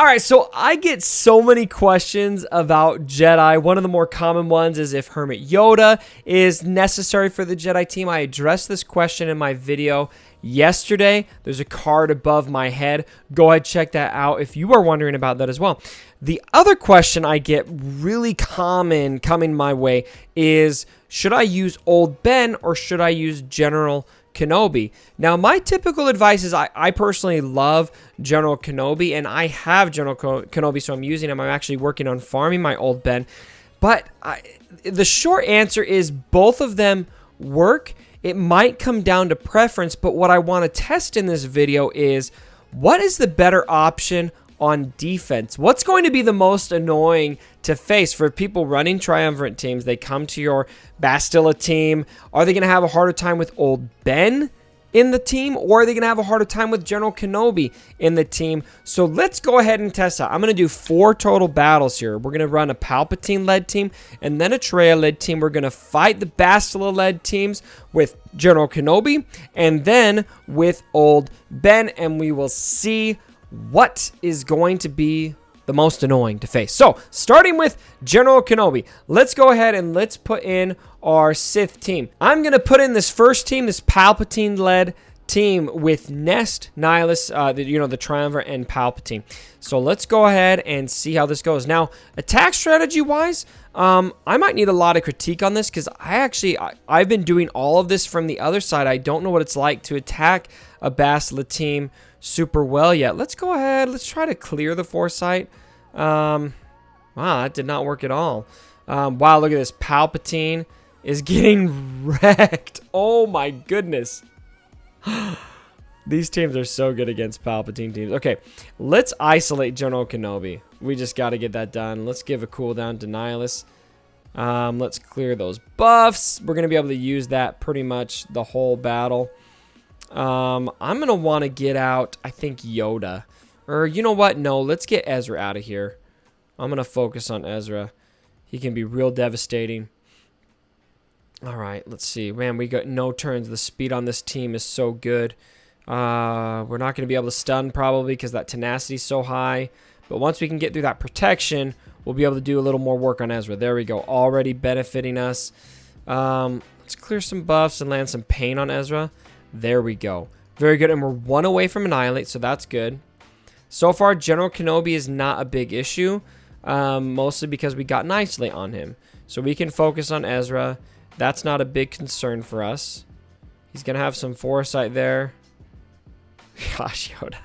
All right, so I get so many questions about Jedi. One of the more common ones is if Hermit Yoda is necessary for the Jedi team. I addressed this question in my video yesterday. There's a card above my head. Go ahead, check that out if you are wondering about that as well. The other question I get really common coming my way is, should I use Old Ben or should I use General Kenobi? Now, my typical advice is I personally love General Kenobi, and I have General Kenobi, so I'm using him. I'm actually working on farming my Old Ben. But the short answer is both of them work. It might come down to preference, but what I want to test in this video is what is the better option on defense? What's going to be the most annoying to face for people running triumvirate teams? They come to your Bastilla team. Are they going to have a harder time with Old Ben in the team, or are they going to have a harder time with General Kenobi in the team? So let's go ahead and test that. I'm going to do 4 total battles here. We're going to run a Palpatine led team and then a Traya led team. We're going to fight the Bastilla led teams with General Kenobi and then with Old Ben, and we will see what is going to be the most annoying to face. So, starting with General Kenobi, let's go ahead and let's put in our Sith team. I'm going to put in this first team, this Palpatine-led team with Nest, Nihilus, the Triumvirate, and Palpatine. So, let's go ahead and see how this goes. Now, attack strategy-wise, I might need a lot of critique on this because I've been doing all of this from the other side. I don't know what it's like to attack a Bastilla team super well yet. Let's go ahead. Let's try to clear the foresight. Wow, that did not work at all. Wow, look at this. Palpatine is getting wrecked. Oh my goodness. These teams are so good against Palpatine teams. Okay, let's isolate General Kenobi. We just got to get that done. Let's give a cooldown to Nihilus. Let's clear those buffs. We're going to be able to use that pretty much the whole battle. I'm going to want to get out, I think, Yoda. Or, you know what? No, let's get Ezra out of here. I'm going to focus on Ezra. He can be real devastating. All right, let's see. Man, we got no turns. The speed on this team is so good. We're not going to be able to stun probably because that tenacity is so high. But once we can get through that protection, we'll be able to do a little more work on Ezra. There we go. Already benefiting us. Let's clear some buffs and land some pain on Ezra. There we go. Very good. And we're 1 away from Annihilate, so that's good. So far, General Kenobi is not a big issue. Mostly because we got an Isolate on him. So we can focus on Ezra. That's not a big concern for us. He's going to have some foresight there. Gosh, Yoda.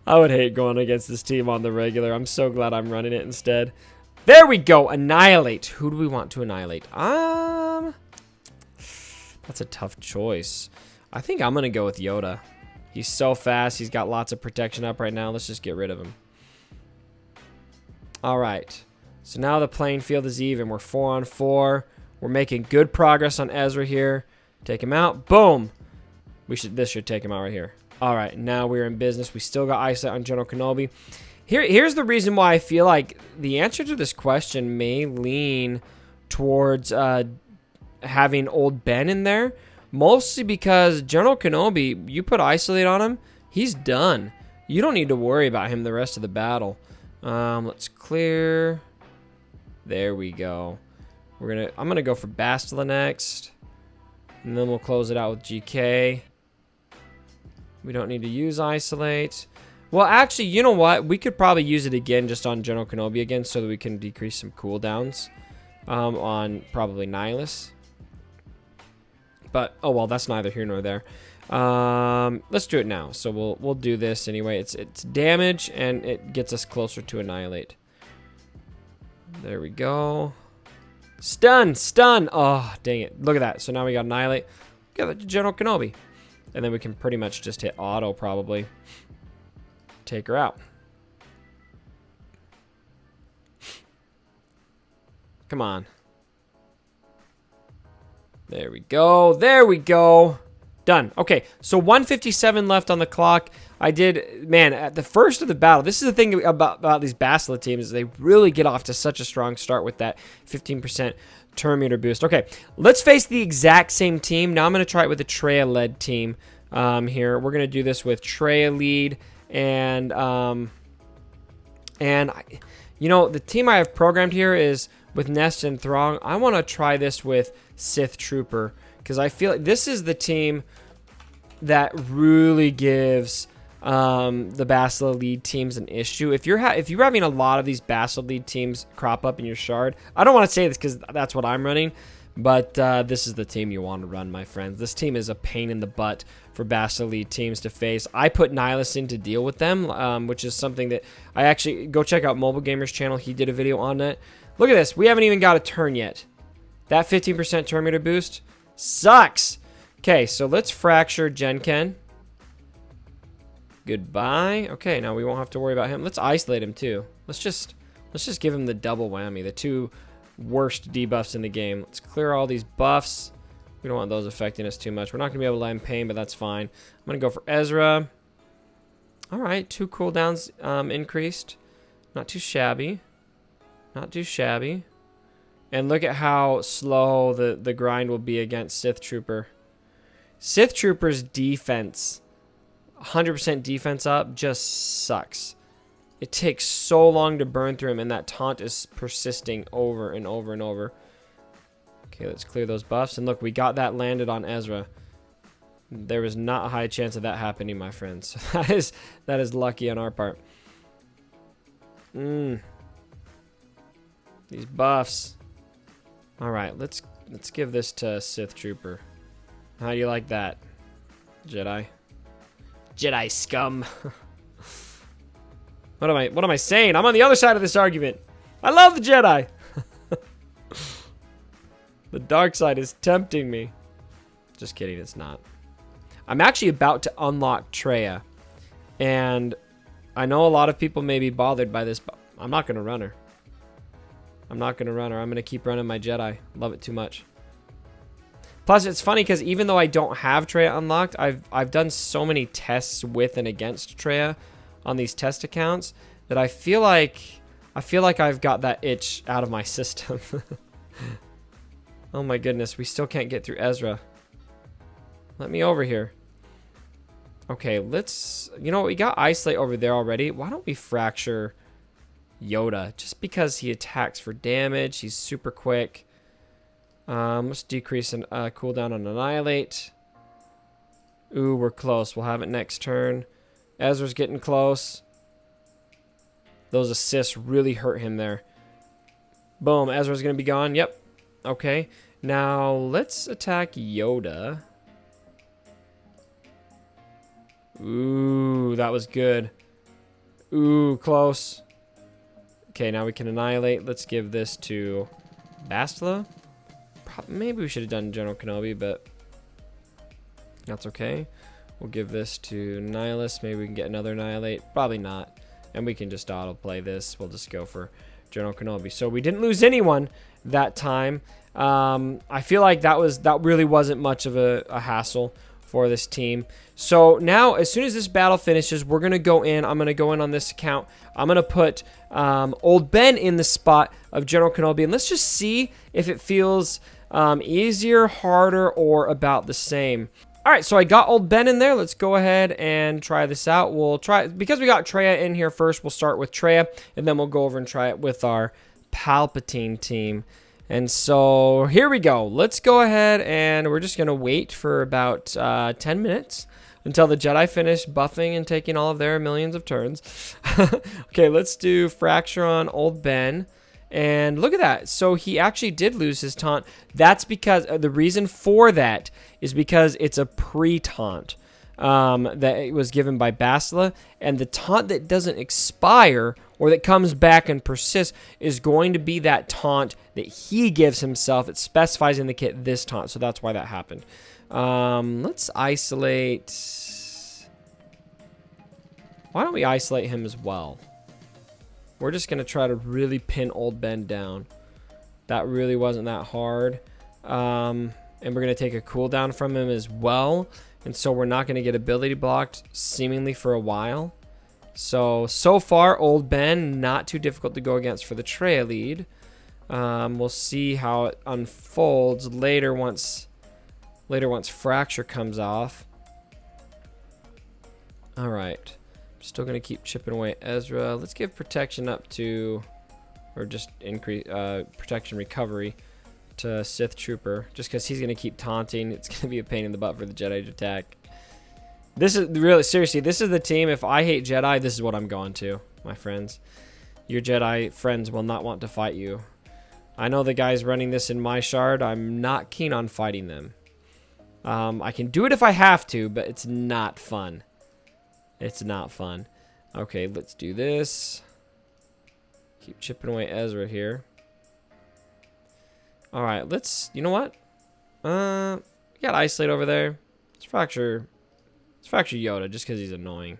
I would hate going against this team on the regular. I'm so glad I'm running it instead. There we go. Annihilate. Who do we want to annihilate? That's a tough choice. I think I'm going to go with Yoda. He's so fast. He's got lots of protection up right now. Let's just get rid of him. All right. So now the playing field is even. We're 4 on 4. We're making good progress on Ezra here. Take him out. Boom. This should take him out right here. All right. Now we're in business. We still got eyesight on General Kenobi. Here's the reason why I feel like the answer to this question may lean towards having Old Ben in there, mostly because General Kenobi, you put Isolate on him, he's done. You don't need to worry about him the rest of the battle. Let's clear. There we go. I'm gonna go for Bastilla next, and then we'll close it out with GK. We don't need to use Isolate. Well, actually, you know what? We could probably use it again just on General Kenobi again so that we can decrease some cooldowns on probably Nihilus. But, oh well, that's neither here nor there. Let's do it now. So we'll do this anyway. It's damage, and it gets us closer to Annihilate. There we go. Stun! Stun! Oh, dang it. Look at that. So now we got Annihilate. Give that to General Kenobi. And then we can pretty much just hit auto, probably. Take her out. Come on. There we go. There we go. Done. Okay, so 157 left on the clock. Man, at the first of the battle, this is the thing about these Bastilla teams, is they really get off to such a strong start with that 15% turn meter boost. Okay, let's face the exact same team. Now I'm going to try it with a Traya-led team here. We're going to do this with Traya Lead and And, you know, the team I have programmed here is with Nest and Throng. I want to try this with Sith Trooper because I feel like this is the team that really gives the Bastila lead teams an issue. If you're having a lot of these Bastila lead teams crop up in your shard, I don't want to say this because that's what I'm running, but this is the team you want to run, my friends. This team is a pain in the butt for Bastila lead teams to face. I put Nihilus in to deal with them, which is something that I actually go check out Mobile Gamer's channel. He did a video on it. Look at this. We haven't even got a turn yet. That 15% turn meter boost sucks. Okay, so let's fracture Genken. Goodbye. Okay, now we won't have to worry about him. Let's isolate him too. Let's just give him the double whammy, the 2 worst debuffs in the game. Let's clear all these buffs. We don't want those affecting us too much. We're not going to be able to let him pain, but that's fine. I'm going to go for Ezra. All right, 2 cooldowns increased. Not too shabby. Not too shabby. And look at how slow the grind will be against Sith Trooper. Sith Trooper's defense, 100% defense up, just sucks. It takes so long to burn through him, and that taunt is persisting over and over and over. Okay, let's clear those buffs. And look, we got that landed on Ezra. There was not a high chance of that happening, my friends. So that is lucky on our part. These buffs. All right, let's give this to Sith Trooper. How do you like that, Jedi? Jedi scum. What am I saying? I'm on the other side of this argument. I love the Jedi. The dark side is tempting me. Just kidding, it's not. I'm actually about to unlock Traya. And I know a lot of people may be bothered by this, but I'm not going to run her. I'm not going to run her. I'm going to keep running my Jedi. Love it too much. Plus, it's funny because even though I don't have Traya unlocked, I've done so many tests with and against Traya on these test accounts that I feel like I've got that itch out of my system. Oh my goodness, we still can't get through Ezra. Let me over here. Okay, let's... You know what? We got Isolate over there already. Why don't we fracture Yoda? Just because he attacks for damage. He's super quick. Let's decrease an cooldown on Annihilate. Ooh, we're close. We'll have it next turn. Ezra's getting close. Those assists really hurt him there. Boom. Ezra's going to be gone. Yep. Okay. Now, let's attack Yoda. Ooh, that was good. Ooh, close. Okay, now we can Annihilate. Let's give this to Bastila. Maybe we should have done General Kenobi, but that's okay. We'll give this to Nihilus. Maybe we can get another Annihilate. Probably not. And we can just auto-play this. We'll just go for General Kenobi. So we didn't lose anyone that time. I feel like that really wasn't much of a hassle for this team. So now, as soon as this battle finishes, we're going to go in. I'm going to go in on this account. I'm going to put Old Ben in the spot of General Kenobi. And let's just see if it feels easier, harder, or about the same. All right, so I got Old Ben in there. Let's go ahead and try this out. We'll try, because we got Traya in here first, we'll start with Traya, and then we'll go over and try it with our Palpatine team. And so here we go. Let's go ahead and we're just going to wait for about 10 minutes until the Jedi finish buffing and taking all of their millions of turns. Okay, let's do Fracture on Old Ben. And look at that. So he actually did lose his taunt. That's because the reason for that is because it's a pre-taunt that it was given by Bastila. And the taunt that doesn't expire or that comes back and persists is going to be that taunt that he gives himself. It specifies in the kit this taunt. So that's why that happened. Let's isolate. Why don't we isolate him as well? We're just going to try to really pin Old Ben down. That really wasn't that hard. And we're going to take a cooldown from him as well. And so we're not going to get ability blocked seemingly for a while. So far, Old Ben, not too difficult to go against for the Traya lead. We'll see how it unfolds later once Fracture comes off. All right. Still going to keep chipping away at Ezra. Let's give protection up to, or just increase protection recovery to Sith Trooper, just because he's going to keep taunting. It's going to be a pain in the butt for the Jedi to attack. This is really, seriously, this is the team. If I hate Jedi, this is what I'm going to, my friends. Your Jedi friends will not want to fight you. I know the guys running this in my shard. I'm not keen on fighting them. I can do it if I have to, but it's not fun. It's not fun. Okay, let's do this. Keep chipping away Ezra here. All right, let's, you know what? We got Isolate over there. Let's fracture Yoda just because he's annoying.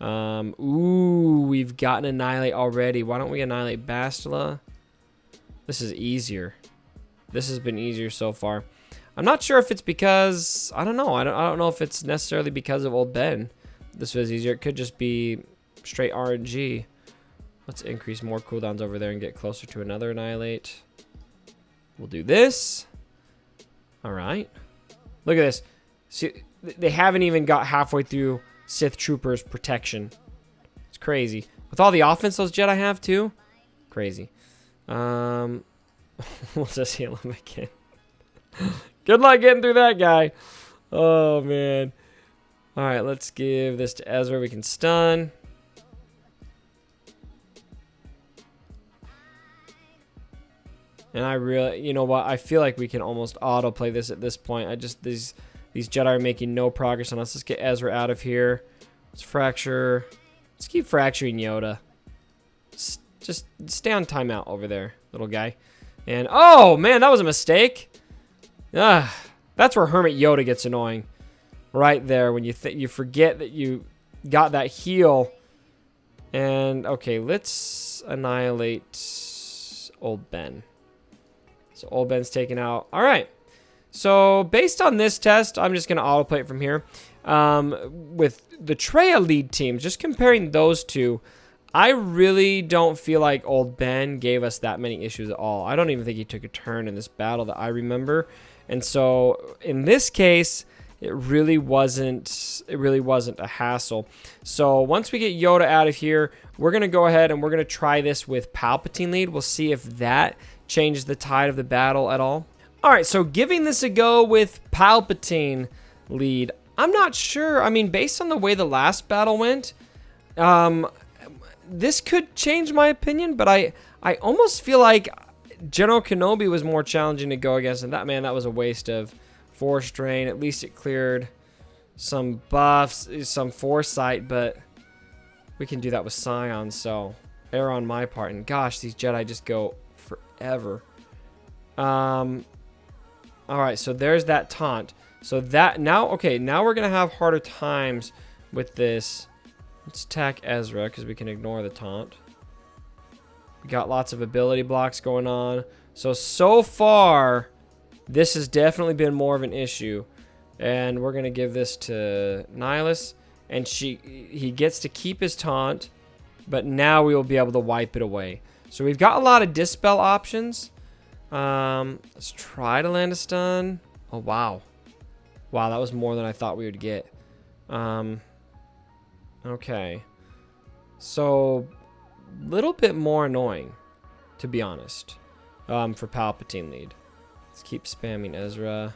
Ooh, we've gotten Annihilate already. Why don't we Annihilate Bastila? This is easier. This has been easier so far. I'm not sure if it's because, I don't know. I don't know if it's necessarily because of Old Ben. This was easier. It could just be straight RNG. Let's increase more cooldowns over there and get closer to another Annihilate. We'll do this. All right. Look at this. See, they haven't even got halfway through Sith Troopers protection. It's crazy. With all the offense those Jedi have too. Crazy. We'll just heal him again. Good luck getting through that guy. Oh, man. All right, let's give this to Ezra. We can stun. And I really, you know what? I feel like we can almost autoplay this at this point. These Jedi are making no progress on us. Let's get Ezra out of here. Let's fracture. Let's keep fracturing Yoda. Just stay on timeout over there, little guy. And, oh, man, that was a mistake. That's where Hermit Yoda gets annoying. Right there, when you forget that you got that heal. And, okay, let's annihilate Old Ben. So Old Ben's taken out. All right. So based on this test, I'm just going to autoplay it from here. With the Traya lead team, just comparing those two, I really don't feel like Old Ben gave us that many issues at all. I don't even think he took a turn in this battle that I remember. And so in this case, it really wasn't a hassle. So once we get Yoda out of here, we're going to go ahead and we're going to try this with Palpatine Lead. We'll see if that changes the tide of the battle at all. All right, so giving this a go with Palpatine Lead. I'm not sure. I mean, based on the way the last battle went, this could change my opinion, but I almost feel like General Kenobi was more challenging to go against, and that was a waste of Force Drain. At least it cleared some buffs, some foresight, but we can do that with Scion, so error on my part. And gosh, these Jedi just go forever. All right, so there's that taunt. So that now, okay, now we're gonna have harder times with this. Let's attack Ezra because we can ignore the taunt. We got lots of ability blocks going on. So far, this has definitely been more of an issue. And we're going to give this to Nihilus. And he gets to keep his taunt. But now we will be able to wipe it away. So we've got a lot of dispel options. Let's try to land a stun. Oh, wow. Wow, that was more than I thought we would get. Okay. So, a little bit more annoying, to be honest, for Palpatine Lead. Let's keep spamming Ezra.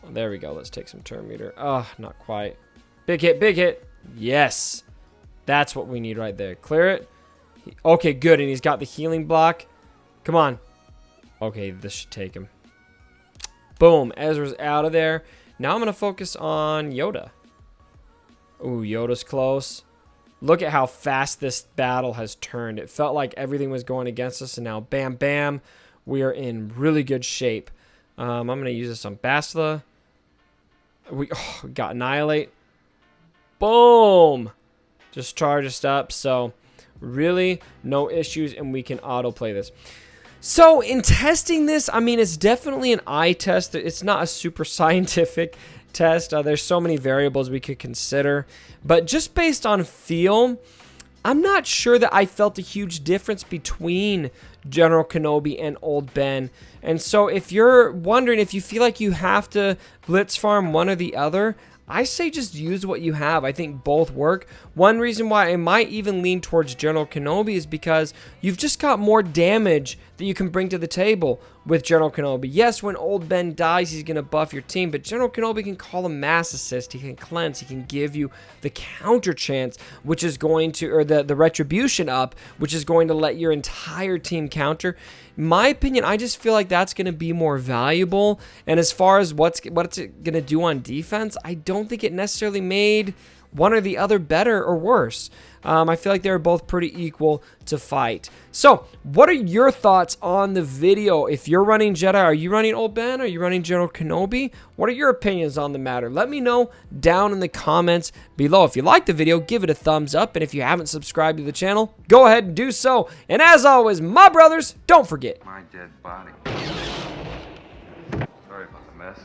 Oh, there we go. Let's take some turn meter. Oh, not quite. Big hit, big hit. Yes. That's what we need right there. Clear it. Okay, good. And he's got the healing block. Come on. Okay, this should take him. Boom. Ezra's out of there. Now I'm going to focus on Yoda. Ooh, Yoda's close. Look at how fast this battle has turned. It felt like everything was going against us, and now bam, bam. We are in really good shape. I'm going to use this on Bastila. We got Annihilate. Boom. Just charge us up. So really no issues, and we can autoplay this. So in testing this, I mean, it's definitely an eye test. It's not a super scientific test. There's so many variables we could consider. But just based on feel, I'm not sure that I felt a huge difference between General Kenobi and Old Ben. And so if you're wondering if you feel like you have to blitz farm one or the other, I say just use what you have. I think both work. One reason why I might even lean towards General Kenobi is because you've just got more damage that you can bring to the table with General Kenobi. Yes, when old Ben dies, he's going to buff your team, but General Kenobi can call a mass assist, he can cleanse, he can give you the counter chance, which is going to, or the retribution up, which is going to let your entire team counter. In my opinion, I just feel like that's going to be more valuable. And as far as what's it going to do on defense, I don't think it necessarily made one or the other better or worse. I feel like they're both pretty equal to fight. So, what are your thoughts on the video? If you're running Jedi, are you running Old Ben? Are you running General Kenobi? What are your opinions on the matter? Let me know down in the comments below. If you liked the video, give it a thumbs up. And if you haven't subscribed to the channel, go ahead and do so. And as always, my brothers, don't forget. My dead body. Sorry about the mess.